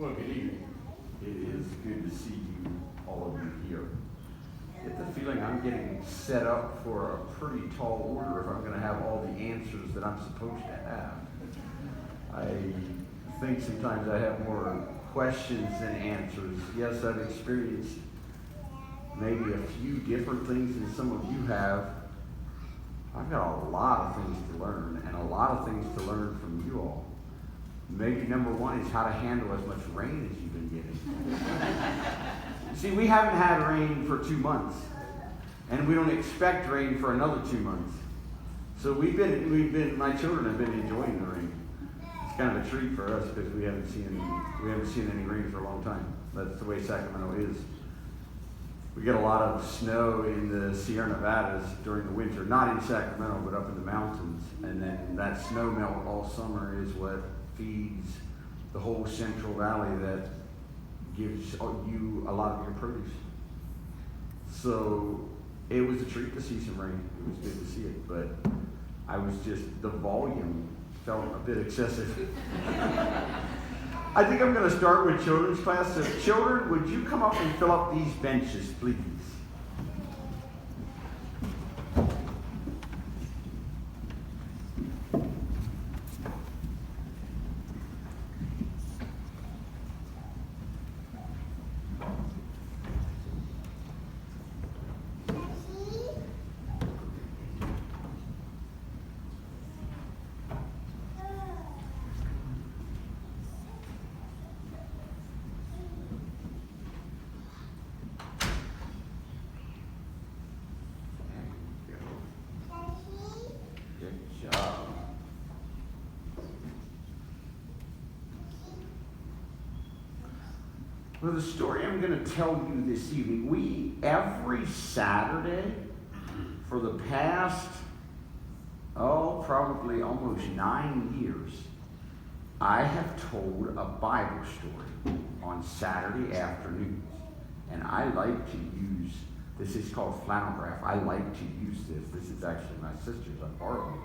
Well, good evening. It is good to see you, all of you here. I get the feeling I'm getting set up for a pretty tall order if I'm going to have all the answers that I'm supposed to have. I think sometimes I have more questions than answers. Yes, I've experienced maybe a few different things than some of you have. I've got a lot of things to learn and a lot of things to learn from you all. Maybe number one is how to handle as much rain as you've been getting. See, we haven't had rain for 2 months, and we don't expect rain for another 2 months. So my children have been enjoying the rain. It's kind of a treat for us because we haven't seen any rain for a long time. That's the way Sacramento is. We get a lot of snow in the Sierra Nevadas during the winter, not in Sacramento, but up in the mountains. And then that snow melt all summer is what feeds the whole Central Valley that gives you a lot of your produce. So it was a treat to see some rain. It was good to see it, but the volume felt a bit excessive. I think I'm going to start with children's class. So children, would you come up and fill up these benches, please? Well, the story I'm going to tell you this evening, every Saturday for the past, probably almost 9 years, I have told a Bible story on Saturday afternoons. And I like to use, this is called flannel graph. I like to use this. This is actually my sister's. I borrowed it.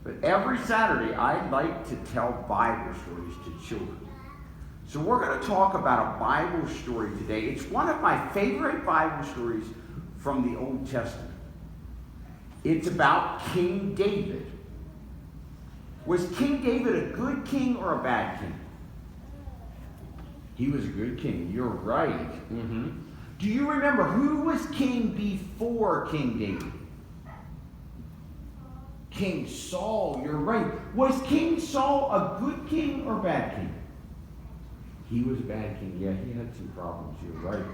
But every Saturday, I like to tell Bible stories to children. So we're going to talk about a Bible story today. It's one of my favorite Bible stories from the Old Testament. It's about King David. Was King David a good king or a bad king? He was a good king. You're right. Mm-hmm. Do you remember who was king before King David? King Saul. You're right. Was King Saul a good king or a bad king? He was a bad king. Yeah, he had some problems. You're right.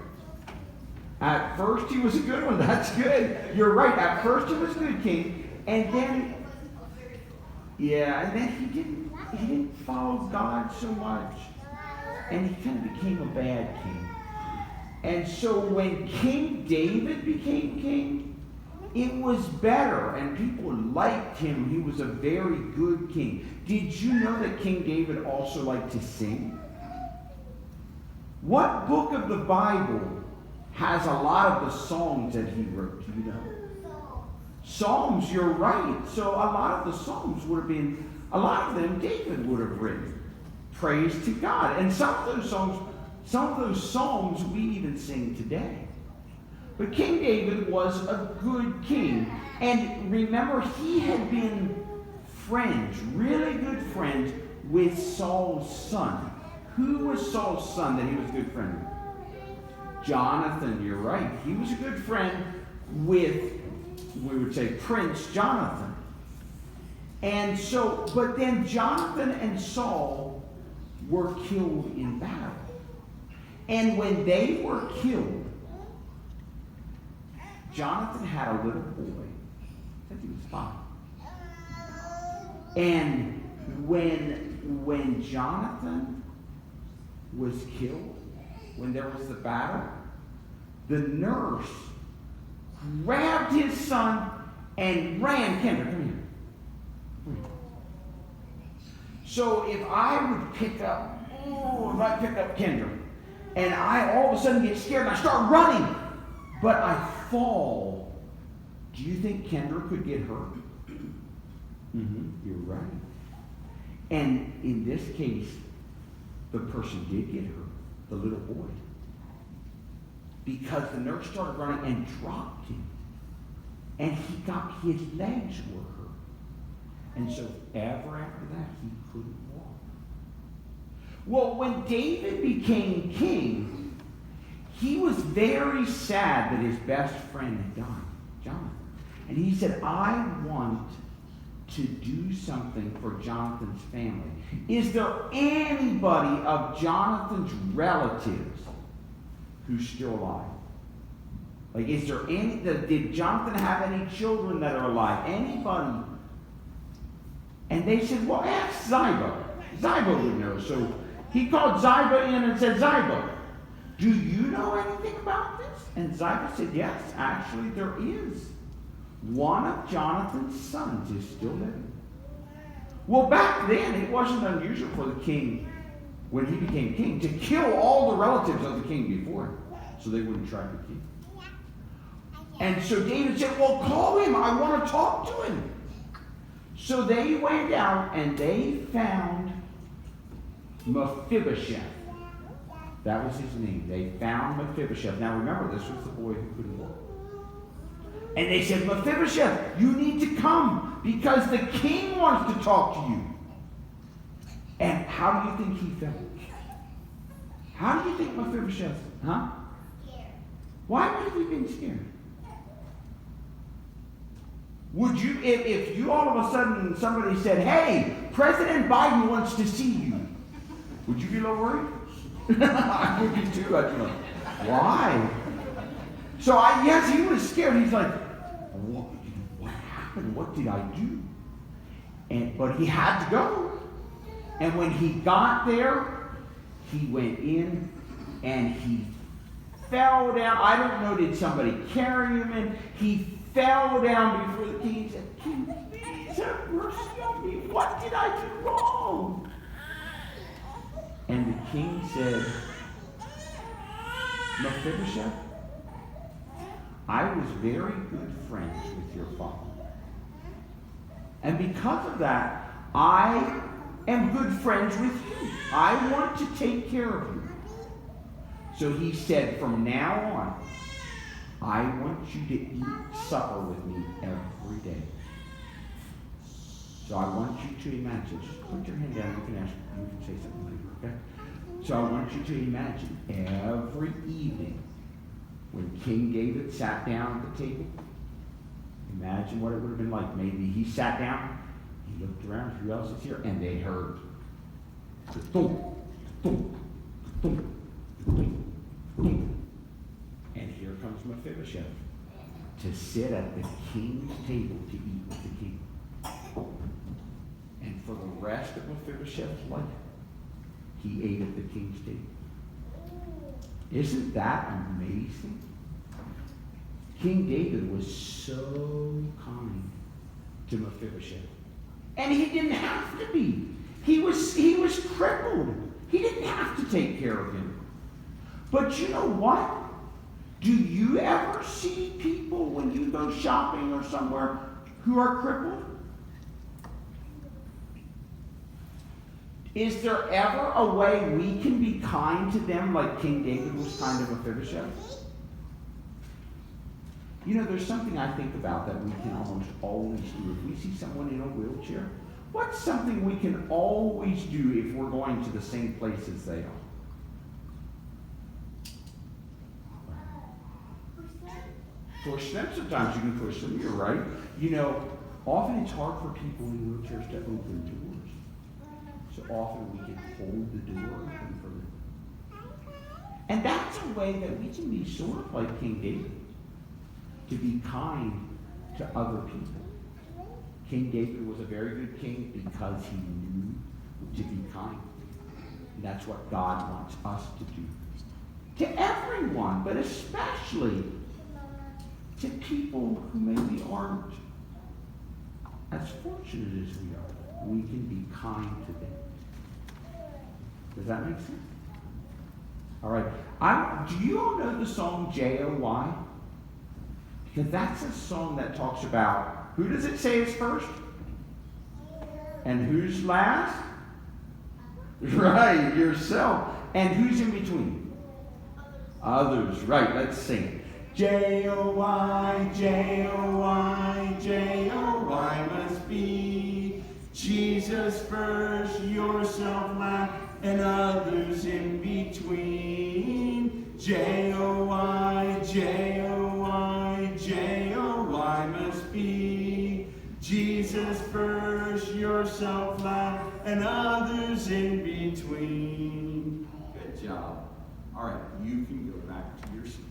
At first, he was a good one. That's good. You're right. At first, he was a good king. And then he didn't follow God so much. And he kind of became a bad king. And so when King David became king, it was better. And people liked him. He was a very good king. Did you know that King David also liked to sing? What book of the Bible has a lot of the songs that he wrote? Do you know? Psalms, you're right. So a lot of the Psalms would have been, a lot of them David would have written. Praise to God. And some of those songs we even sing today. But King David was a good king. And remember, he had been friends, really good friends, with Saul's son. Who was Saul's son that he was a good friend with? Jonathan, you're right. He was a good friend with, we would say, Prince Jonathan. And so, but then Jonathan and Saul were killed in battle. And when they were killed, Jonathan had a little boy. I think he was 5. And when Jonathan was killed, when there was the battle, the nurse grabbed his son and ran. Kendra, come here. So if I would pick up Kendra, and I all of a sudden get scared and I start running, but I fall, do you think Kendra could get hurt? You're right. And in this case, the person did get hurt, the little boy, because the nurse started running and dropped him. And his legs were hurt. And so ever after that, he couldn't walk. Well, when David became king, he was very sad that his best friend had died, Jonathan. And he said, I want to do something for Jonathan's family. Is there anybody of Jonathan's relatives who's still alive? Like, is there did Jonathan have any children that are alive? Anybody? And they said, well, ask Ziba. Ziba would know. So he called Ziba in and said, Ziba, do you know anything about this? And Ziba said, yes, actually there is. One of Jonathan's sons is still living. Well, back then, it wasn't unusual for the king, when he became king, to kill all the relatives of the king before him, so they wouldn't track the king. And so David said, well, call him. I want to talk to him. So they went out and they found Mephibosheth. That was his name. They found Mephibosheth. Now remember, this was the boy who couldn't walk. And they said, Mephibosheth, you need to come because the king wants to talk to you. And how do you think he felt? How do you think Mephibosheth, huh? Scared. Why would he have been scared? Would you, if you all of a sudden somebody said, hey, President Biden wants to see you, would you be a little worried? I would be too. I'd be like, why? So yes, he was scared. He's like, what happened? What did I do? But he had to go. And when he got there, he went in and he fell down. I don't know, did somebody carry him in? He fell down before the king and said, King, please have mercy on me. What did I do wrong? And the king said, Mephibosheth, I was very good friends with your father. And because of that, I am good friends with you. I want to take care of you. So he said, from now on, I want you to eat supper with me every day. So I want you to imagine, just put your hand down, you can say something later, okay? So I want you to imagine every evening when King David sat down at the table, imagine what it would have been like. Maybe he sat down, he looked around, who else is here? And they heard the thump, thump, thump, thump, thump. And here comes Mephibosheth to sit at the king's table to eat with the king. And for the rest of Mephibosheth's life, he ate at the king's table. Isn't that amazing? King David was so kind to Mephibosheth. And he didn't have to be. He was crippled. He didn't have to take care of him. But you know what? Do you ever see people when you go shopping or somewhere who are crippled? Is there ever a way we can be kind to them like King David was kind to Mephibosheth? You know, there's something I think about that we can almost always do. If we see someone in a wheelchair, what's something we can always do if we're going to the same place as they are? Push them. Sometimes you can push them. You're right. You know, often it's hard for people in wheelchairs to open doors. So often we can hold the door open for them. And that's a way that we can be sort of like King David, to be kind to other people. King David was a very good king because he knew to be kind. And that's what God wants us to do. To everyone, but especially to people who maybe aren't as fortunate as we are. We can be kind to them. Does that make sense? All right. Do you all know the song J-O-Y? Because that's a song that talks about, who does it say is first? And who's last? Right, yourself. And who's in between? Others. Right, let's sing it. J-O-Y, J-O-Y, J-O-Y must be Jesus first, yourself last, and others in between. J-O-Y, J-O-Y, J-O-Y must be Jesus first, yourself last, and others in between. Good job. All right, you can go back to your seat.